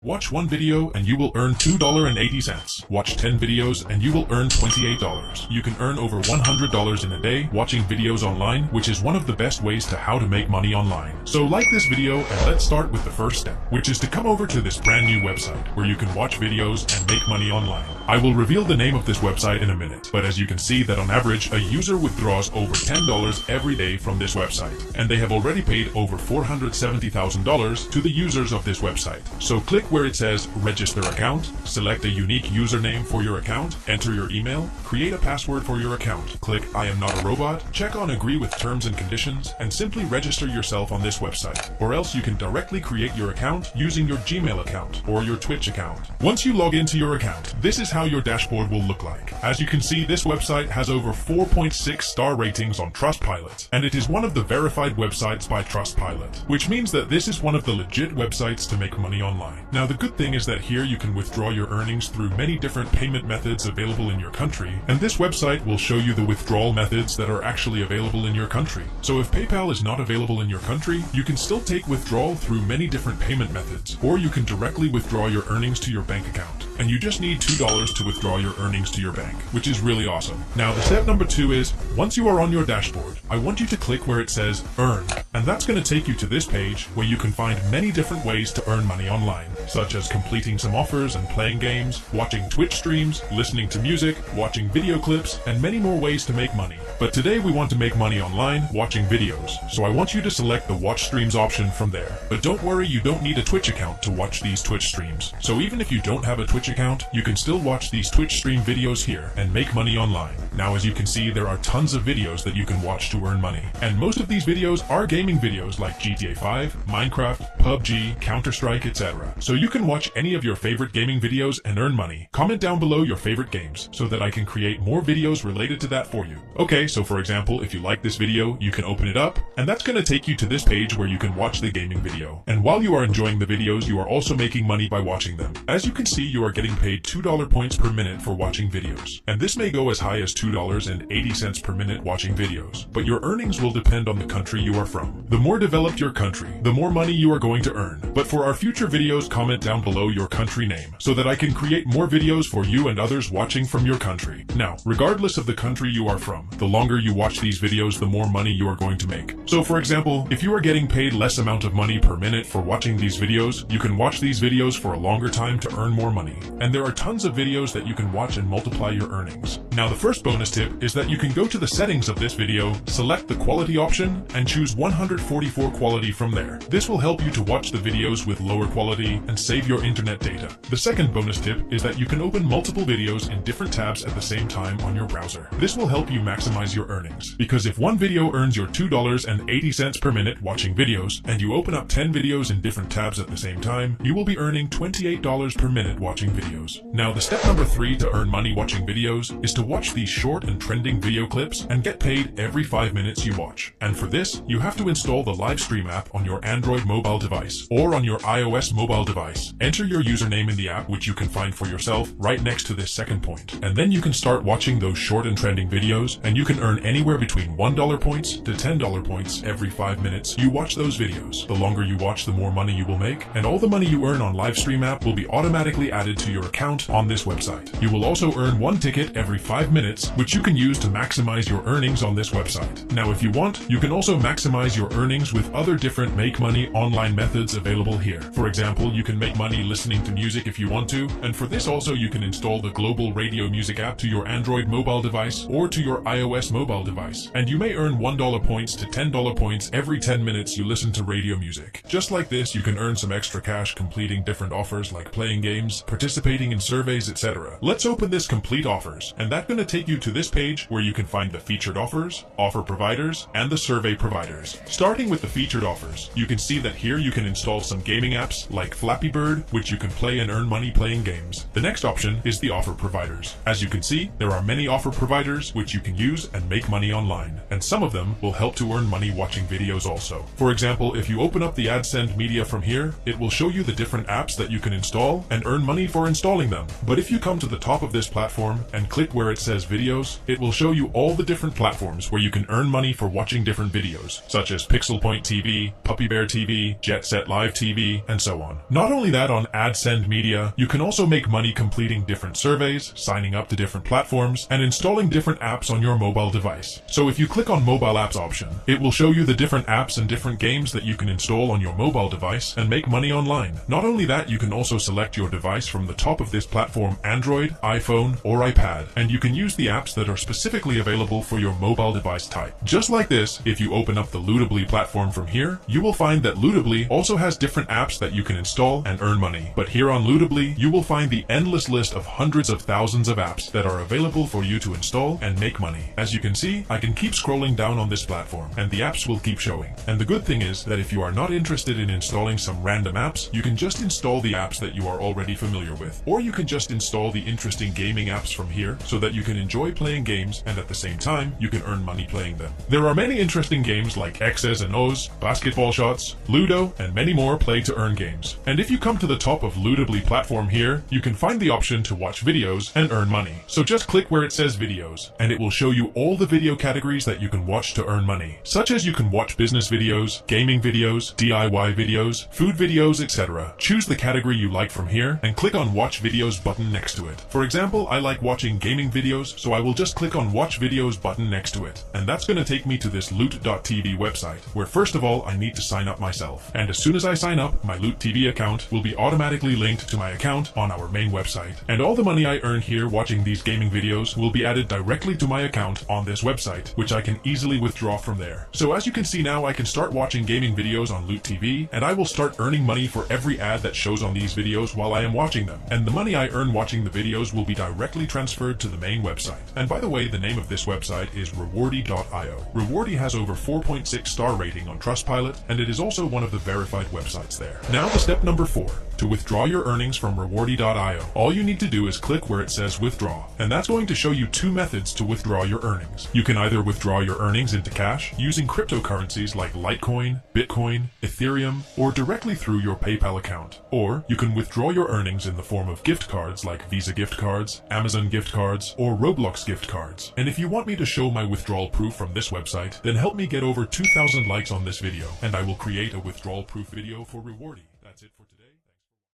Watch one video and you will earn $2.80. Watch 10 videos and you will earn $28. You can earn over $100 in a day watching videos online, which is one of the best ways to how to make money online. So like this video and let's start with the first step, which is to come over to this brand new website where you can watch videos and make money online. I will reveal the name of this website in a minute, but as you can see that on average, a user withdraws over $10 every day from this website, and they have already paid over $470,000 to the users of this website. So click where it says register account, select a unique username for your account, enter your email, create a password for your account, click I am not a robot, check on agree with terms and conditions, and simply register yourself on this website. Or else you can directly create your account using your Gmail account or your Twitch account. Once you log into your account, this is how your dashboard will look like. As you can see, this website has over 4.6 star ratings on Trustpilot, and it is one of the verified websites by Trustpilot, which means that this is one of the legit websites to make money online. Now, the good thing is that here you can withdraw your earnings through many different payment methods available in your country, and this website will show you the withdrawal methods that are actually available in your country. So if PayPal is not available in your country, you can still take withdrawal through many different payment methods, or you can directly withdraw your earnings to your bank account. And you just need $2 to withdraw your earnings to your bank, which is really awesome. Now, the step number 2 is, once you are on your dashboard, I want you to click where it says Earn, and that's going to take you to this page where you can find many different ways to earn money online, such as completing some offers and playing games, watching Twitch streams, listening to music, watching video clips, and many more ways to make money. But today we want to make money online watching videos, so I want you to select the watch streams option from there. But don't worry, you don't need a Twitch account to watch these Twitch streams. So even if you don't have a Twitch account, you can still watch these Twitch stream videos here and make money online. Now, as you can see, there are tons of videos that you can watch to earn money. And most of these videos are gaming videos like GTA 5, Minecraft, PUBG, Counter-Strike, etc. So you can watch any of your favorite gaming videos and earn money. Comment down below your favorite games so that I can create more videos related to that for you. Okay, so for example, if you like this video, you can open it up, and that's going to take you to this page where you can watch the gaming video. And while you are enjoying the videos, you are also making money by watching them. As you can see, you are getting paid $2 points per minute for watching videos. And this may go as high as $2.80 per minute watching videos, but your earnings will depend on the country you are from. The more developed your country, the more money you are going to earn. But for our future videos, comment down below your country name so that I can create more videos for you and others watching from your country. Now, regardless of the country you are from, the longer you watch these videos, the more money you are going to make. So for example, if you are getting paid less amount of money per minute for watching these videos, you can watch these videos for a longer time to earn more money. And there are tons of videos that you can watch and multiply your earnings. Now, the first bonus tip is that you can go to the settings of this video, select the quality option, and choose 144 quality from there. This will help you to watch the videos with lower quality and save your internet data. The second bonus tip is that you can open multiple videos in different tabs at the same time on your browser. This will help you maximize your earnings, because if one video earns your $2.80 per minute watching videos, and you open up 10 videos in different tabs at the same time, you will be earning $28 per minute watching videos. Now, the step number 3 to earn money watching videos is to watch these short and trending video clips and get paid every 5 minutes you watch. And for this, you have to install the Livestream app on your Android mobile device or on your iOS mobile device. Enter your username in the app, which you can find for yourself right next to this second point. And then you can start watching those short and trending videos, and you can earn anywhere between $1 points to $10 points every 5 minutes you watch those videos. The longer you watch, the more money you will make, and all the money you earn on Livestream app will be automatically added to your account on this website. You will also earn one ticket every 5 minutes, which you can use to maximize your earnings on this website. Now, if you want, you can also maximize your earnings with other different make money online methods available here. For example, you can make money listening to music if you want to, and for this also you can install the Global Radio Music app to your Android mobile device or to your iOS mobile device, and you may earn $1 points to $10 points every 10 minutes you listen to radio music. Just like this, you can earn some extra cash completing different offers like playing games, participating in surveys, etc. Let's open this complete offers, and that's going to take you to this page where you can find the featured offers, offer providers, and the survey providers. Starting with the featured offers, you can see that here you can install some gaming apps like Flappy Bird, which you can play and earn money playing games. The next option is the offer providers. As you can see, there are many offer providers which you can use and make money online, and some of them will help to earn money watching videos also. For example, if you open up the AdSend media from here, it will show you the different apps that you can install and earn money for for installing them. But if you come to the top of this platform and click where it says videos, it will show you all the different platforms where you can earn money for watching different videos, such as Pixel Point TV, Puppy Bear TV, Jet Set Live TV, and so on. Not only that, on AdSend Media, you can also make money completing different surveys, signing up to different platforms, and installing different apps on your mobile device. So if you click on Mobile Apps option, it will show you the different apps and different games that you can install on your mobile device and make money online. Not only that, you can also select your device from the top of this platform: Android, iPhone, or iPad, and you can use the apps that are specifically available for your mobile device type. Just like this, if you open up the Lootably platform from here, you will find that Lootably also has different apps that you can install and earn money. But here on Lootably, you will find the endless list of hundreds of thousands of apps that are available for you to install and make money. As you can see, I can keep scrolling down on this platform, and the apps will keep showing. And the good thing is that if you are not interested in installing some random apps, you can just install the apps that you are already familiar with. Or you can just install the interesting gaming apps from here so that you can enjoy playing games and at the same time, you can earn money playing them. There are many interesting games like X's and O's, Basketball Shots, Ludo, and many more play to earn games. And if you come to the top of Lootably platform here, you can find the option to watch videos and earn money. So just click where it says videos, and it will show you all the video categories that you can watch to earn money, such as you can watch business videos, gaming videos, DIY videos, food videos, etc. Choose the category you like from here and click on Watch Videos button next to it. For example, I like watching gaming videos, so I will just click on Watch Videos button next to it. And that's going to take me to this Loot.tv website, where first of all I need to sign up myself. And as soon as I sign up, my Loot TV account will be automatically linked to my account on our main website. And all the money I earn here watching these gaming videos will be added directly to my account on this website, which I can easily withdraw from there. So as you can see now, I can start watching gaming videos on Loot TV, and I will start earning money for every ad that shows on these videos while I am watching them. And the money I earn watching the videos will be directly transferred to the main website. And by the way, the name of this website is Rewardy.io. Rewardy has over 4.6 star rating on Trustpilot, and it is also one of the verified websites there. Now the step number 4. To withdraw your earnings from Rewardy.io, all you need to do is click where it says withdraw, and that's going to show you 2 methods to withdraw your earnings. You can either withdraw your earnings into cash using cryptocurrencies like Litecoin, Bitcoin, Ethereum, or directly through your PayPal account. Or you can withdraw your earnings in the form of gift cards like Visa gift cards, Amazon gift cards, or Roblox gift cards. And if you want me to show my withdrawal proof from this website, then help me get over 2,000 likes on this video, and I will create a withdrawal proof video for Rewardy. That's it for today.